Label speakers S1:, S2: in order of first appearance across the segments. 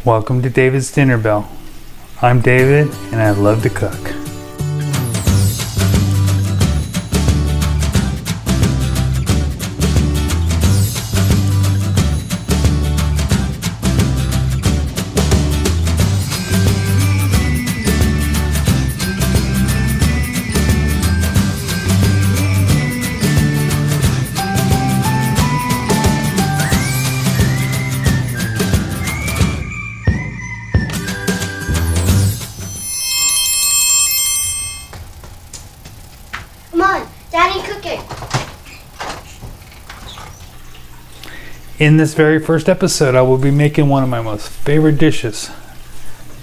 S1: Welcome to David's Dinner Bell. I'm David and I love to cook.
S2: Come on, Daddy cooking.
S1: In this very first episode, I will be making one of my most favorite dishes,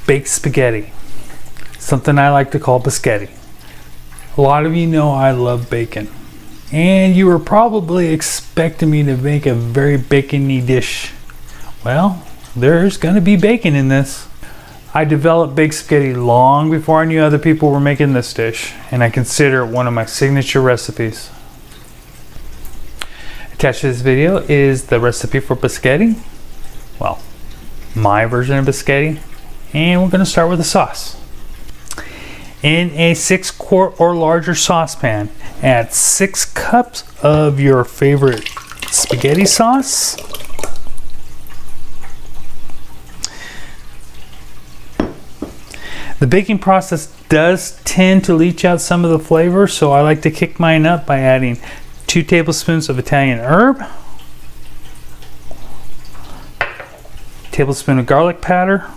S1: baked spaghetti. Something I like to call Basghetti. A lot of you know I love bacon. And you were probably expecting me to make a very bacony dish. Well, there's gonna be bacon in this. I developed baked spaghetti long before I knew other people were making this dish, and I consider it one of my signature recipes. Attached to this video is the recipe for Basghetti. Well, my version of Basghetti. And we're going to start with the sauce. In a 6-quart or larger saucepan, add 6 cups of your favorite spaghetti sauce. The baking process does tend to leach out some of the flavor, so I like to kick mine up by adding 2 tablespoons of Italian herb, tablespoon of garlic powder,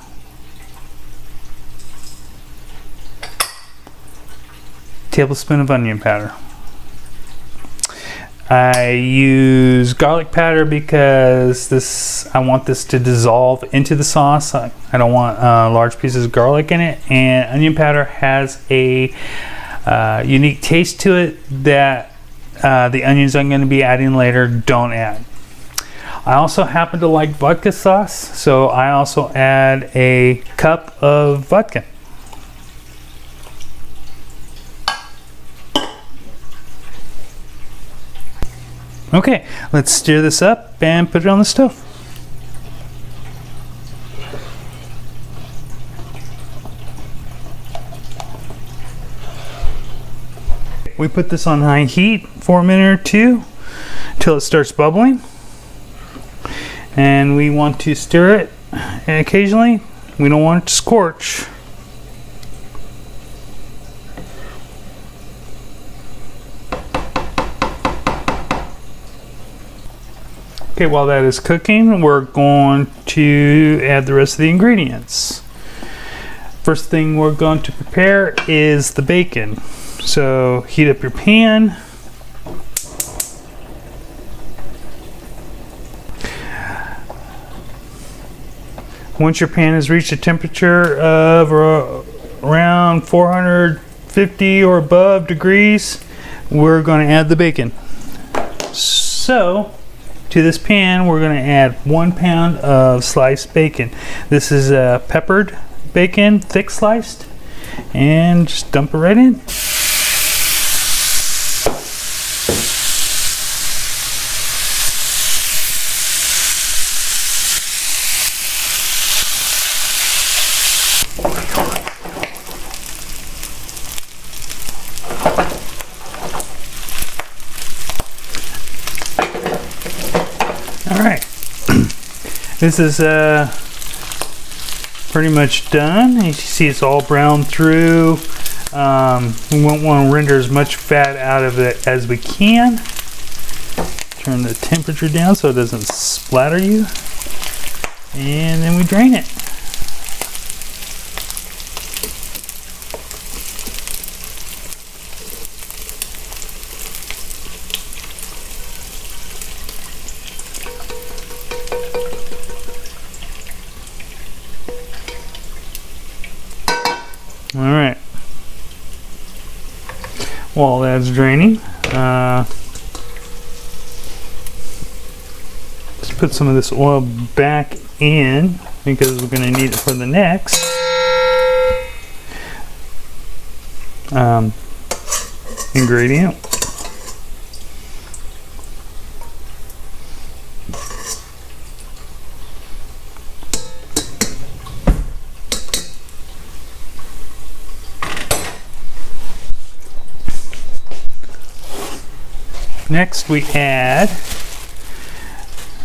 S1: tablespoon of onion powder. I use garlic powder because I want this to dissolve into the sauce. I don't want large pieces of garlic in it, and onion powder has a unique taste to it that the onions I'm going to be adding later don't add. I also happen to like vodka sauce, so I also add a cup of vodka. Okay, let's stir this up and put it on the stove. We put this on high heat for a minute or two until it starts bubbling. And we want to stir it, and occasionally we don't want it to scorch. Okay, while that is cooking, we're going to add the rest of the ingredients. First thing we're going to prepare is the bacon. So heat up your pan. Once your pan has reached a temperature of around 450 or above degrees, we're going to add the bacon. So to this pan, we're going to add 1 pound of sliced bacon. This is peppered bacon, thick sliced, and just dump it right in. Alright, this is pretty much done. As you see, it's all browned through. We won't want to render as much fat out of it as we can. Turn the temperature down so it doesn't splatter you. And then we drain it. All right. While that's draining, let's put some of this oil back in because we're going to need it for the next ingredient. Next we add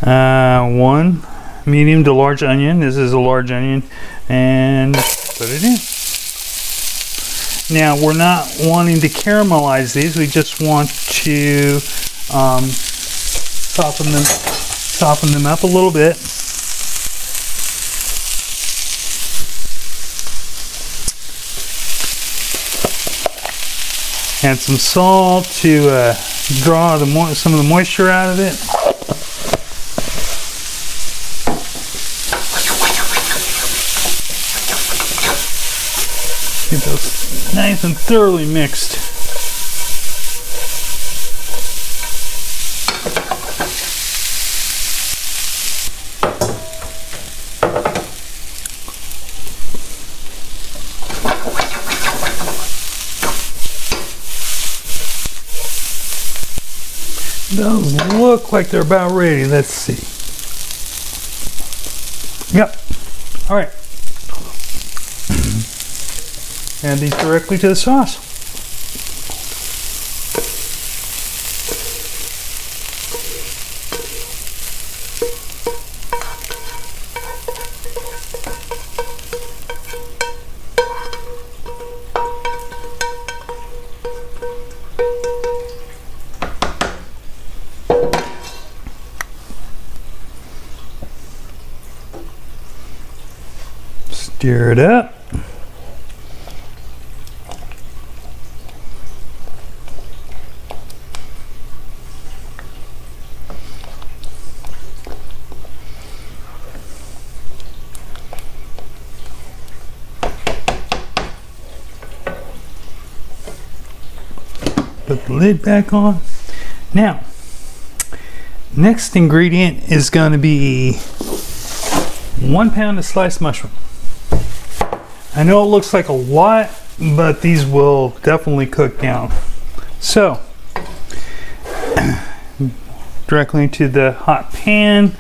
S1: 1 medium to large onion. This is a large onion, and put it in. Now we're not wanting to caramelize these. We just want to soften them up a little bit. Add some salt to draw some of the moisture out of it. Get those nice and thoroughly mixed. Those look like they're about ready. Let's see. Yep. All right. Add these directly to the sauce. Stir it up. Put the lid back on. Now, next ingredient is going to be 1 pound of sliced mushroom. I know it looks like a lot, but these will definitely cook down. So, directly into the hot pan.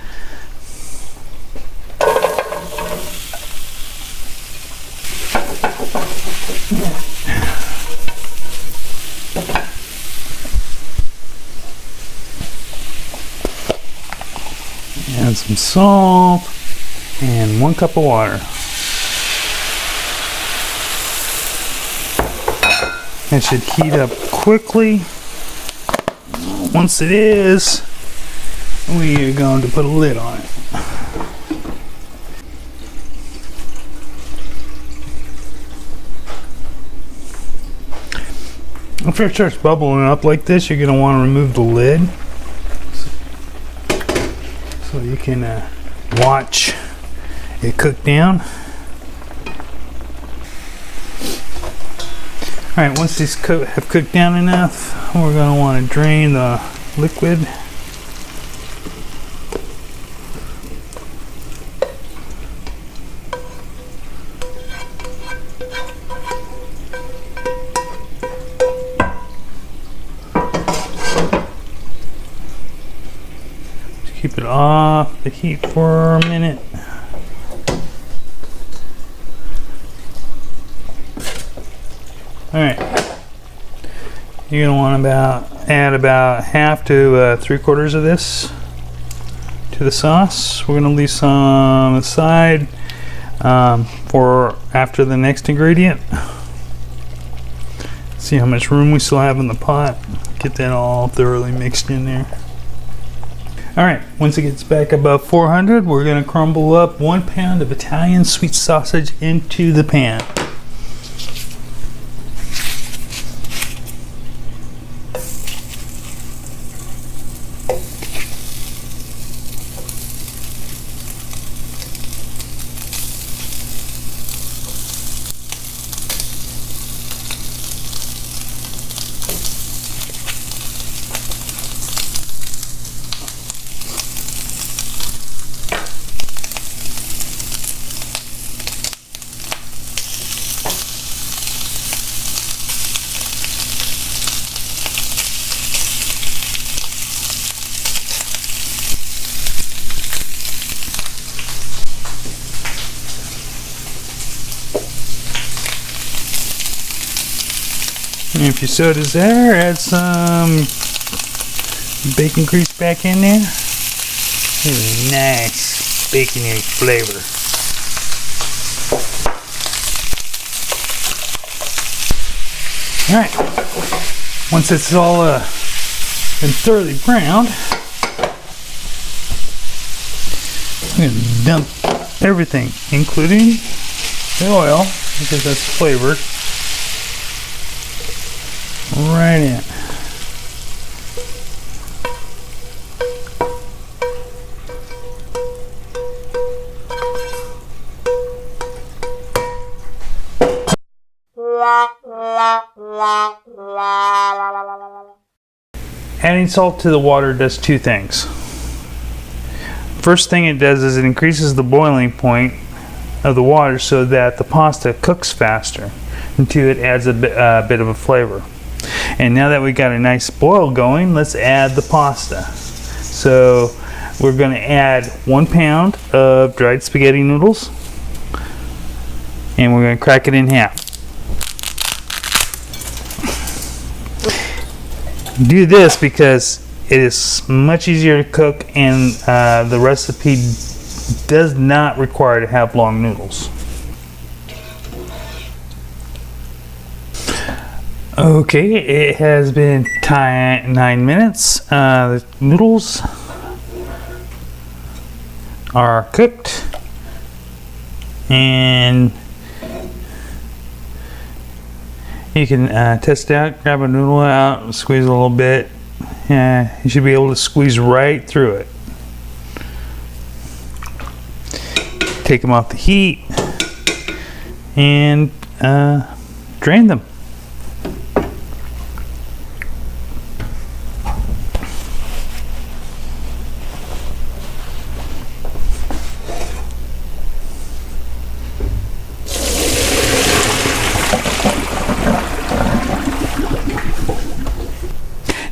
S1: Add some salt and 1 cup of water. It should heat up quickly. Once it is, we are going to put a lid on it. After it starts bubbling up like this, you're going to want to remove the lid so you can watch it cook down. Alright, once these have cooked down enough, we're going to want to drain the liquid. Just keep it off the heat for a minute. Alright, you're going to want to add about half to 3/4 of this to the sauce. We're going to leave some aside for after the next ingredient. See how much room we still have in the pot. Get that all thoroughly mixed in there. Alright, once it gets back above 400, we're going to crumble up 1 pound of Italian sweet sausage into the pan. And if you so desire, add some bacon grease back in there. Ooh, nice bacony flavor. Alright, once it's all been thoroughly browned, I'm going to dump everything, including the oil, because that's flavored, right in. Adding salt to the water does two things. First thing it does is it increases the boiling point of the water so that the pasta cooks faster until it adds a bit of a flavor. And now that we got a nice boil going, let's add the pasta. So we're going to add 1 pound of dried spaghetti noodles, and we're going to crack it in half. Do this because it is much easier to cook, and the recipe does not require to have long noodles. Okay, it has been 9 minutes. The noodles are cooked, and you can test it out, grab a noodle out, squeeze a little bit. You should be able to squeeze right through it. Take them off the heat and drain them.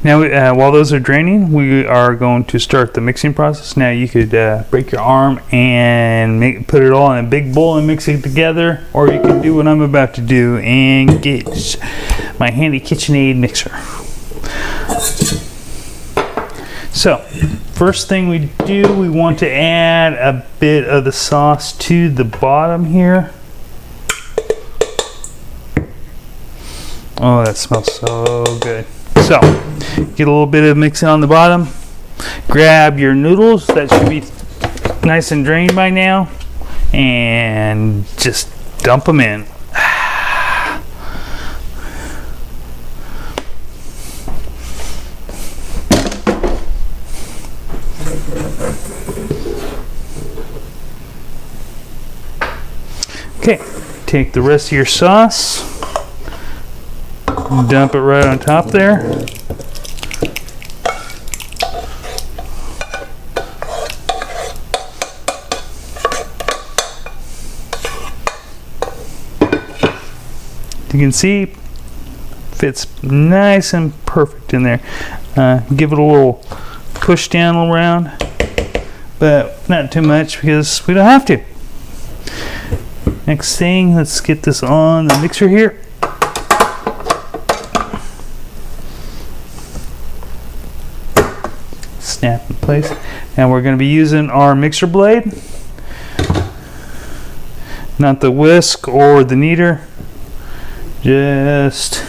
S1: Now, while those are draining, we are going to start the mixing process. Now, you could break your arm and put it all in a big bowl and mix it together, or you can do what I'm about to do and get my handy KitchenAid mixer. So, first thing we do, we want to add a bit of the sauce to the bottom here. Oh, that smells so good. So, get a little bit of mixing on the bottom. Grab your noodles, that should be nice and drained by now, and just dump them in. Okay, take the rest of your sauce. Dump it right on top there. You can see fits nice and perfect in there. Give it a little push down around, but not too much because we don't have to. Next thing, let's get this on the mixer here. Snap in place. And we're going to be using our mixer blade, not the whisk or the kneader, just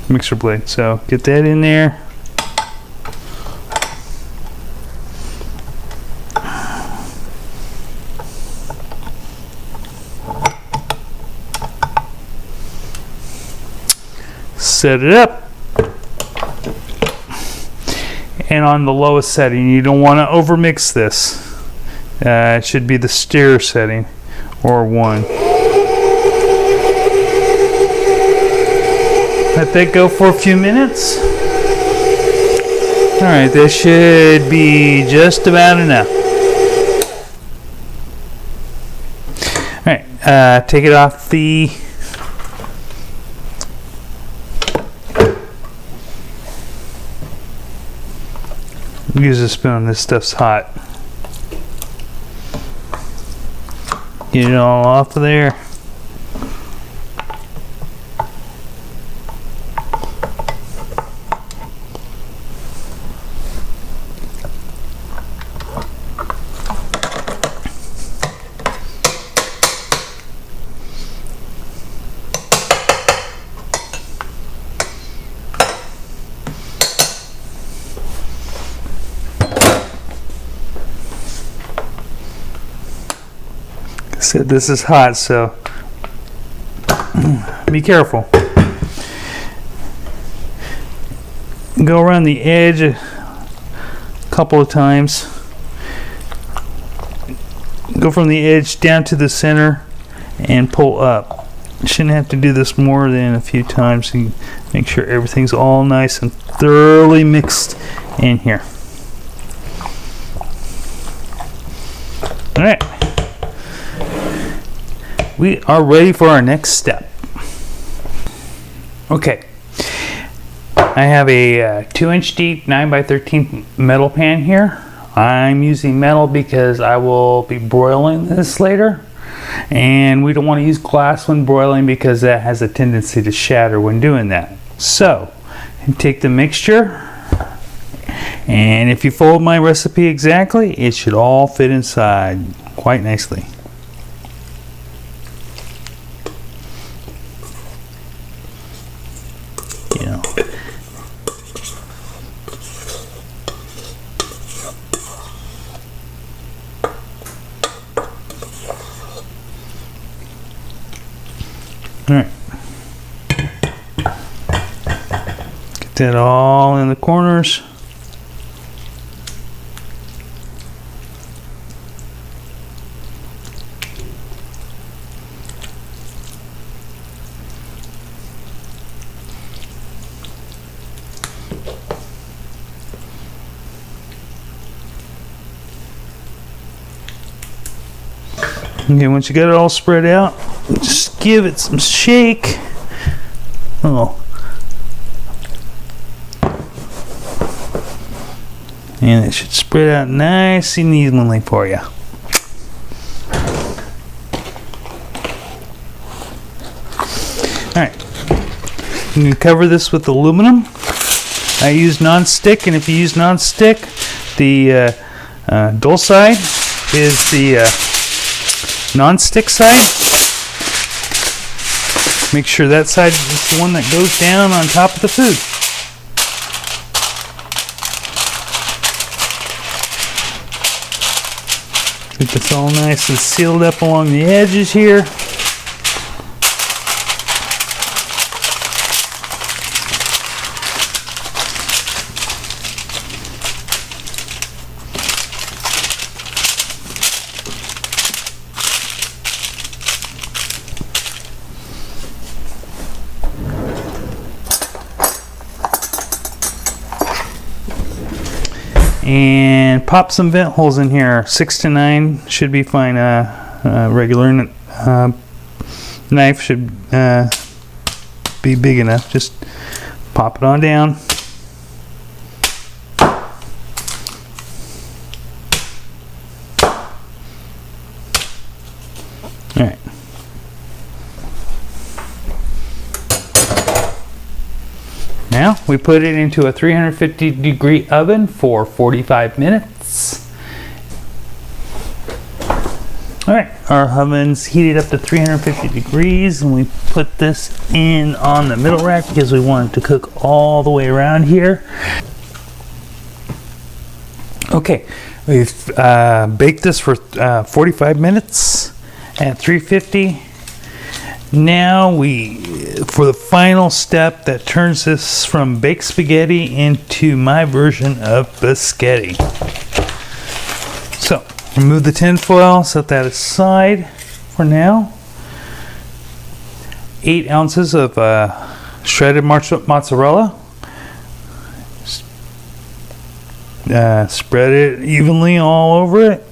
S1: mixer blade. So get that in there. Set it up. And on the lowest setting, you don't want to overmix this. It should be the stir setting, or 1. Let that go for a few minutes. Alright, this should be just about enough. Alright, take it off the use a spoon, this stuff's hot. Get it all off of there. said, this is hot, so be careful. Go around the edge a couple of times. Go from the edge down to the center and pull up. You shouldn't have to do this more than a few times. So you make sure everything's all nice and thoroughly mixed in here. All right. We are ready for our next step. Okay. I have a 2-inch deep 9x13 metal pan here. I'm using metal because I will be broiling this later. And we don't want to use glass when broiling because that has a tendency to shatter when doing that. So, take the mixture, and if you follow my recipe exactly, it should all fit inside quite nicely. You know. All right. Get that all in the corners. Okay, once you got it all spread out, just give it some shake. Oh. And it should spread out nice and evenly for you. Alright. You can cover this with aluminum. I use non-stick, and if you use non-stick, the dull side is the non-stick side. Make sure that side is the one that goes down on top of the food. Get this all nice and sealed up along the edges here. And pop some vent holes in here. 6 to 9 should be fine. Regular knife should be big enough. Just pop it on down. All right. Now we put it into a 350-degree oven for 45 minutes. All right, our oven's heated up to 350 degrees, and we put this in on the middle rack because we want it to cook all the way around here. Okay, we've baked this for 45 minutes at 350. Now for the final step that turns this from baked spaghetti into my version of Basghetti. So, remove the tin foil, set that aside for now. 8 ounces of shredded mozzarella. Spread it evenly all over it.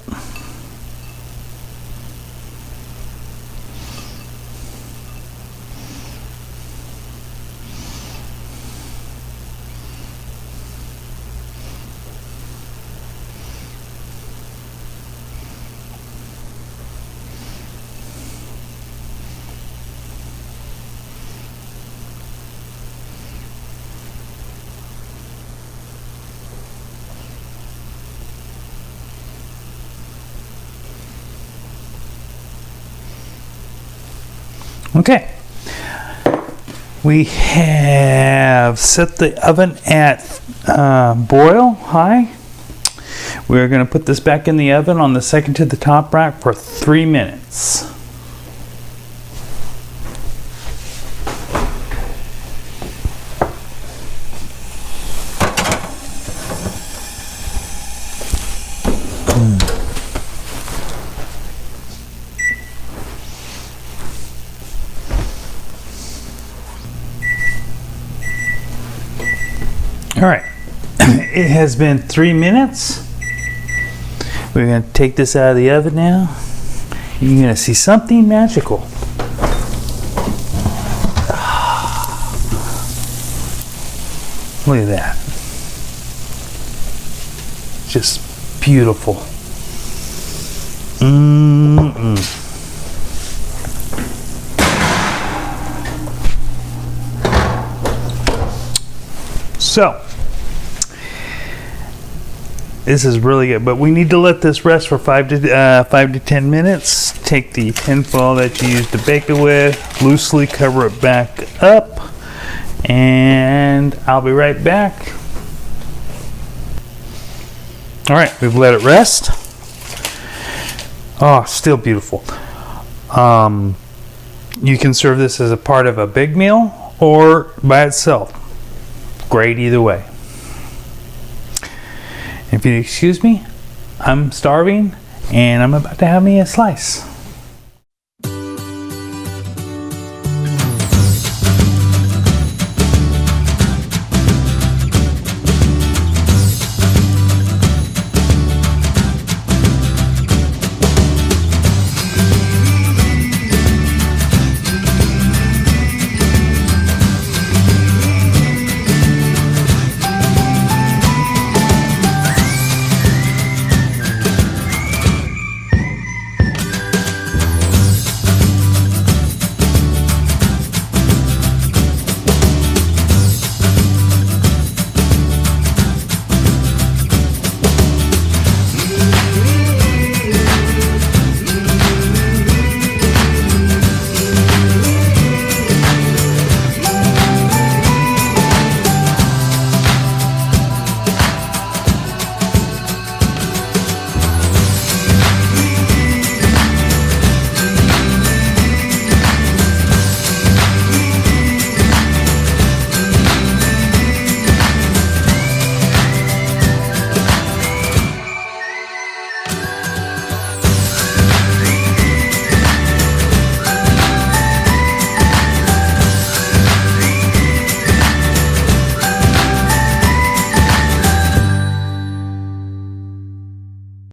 S1: Okay, we have set the oven at broil high. We're going to put this back in the oven on the second to the top rack for 3 minutes. All right, it has been 3 minutes. We're going to take this out of the oven now. You're going to see something magical. Look at that. Just beautiful. So, this is really good, but we need to let this rest for 5 to 10 minutes. Take the tinfoil that you used to bake it with, loosely cover it back up, and I'll be right back. All right, we've let it rest. Oh, still beautiful. You can serve this as a part of a big meal or by itself. Great either way. If you excuse me, I'm starving and I'm about to have me a slice.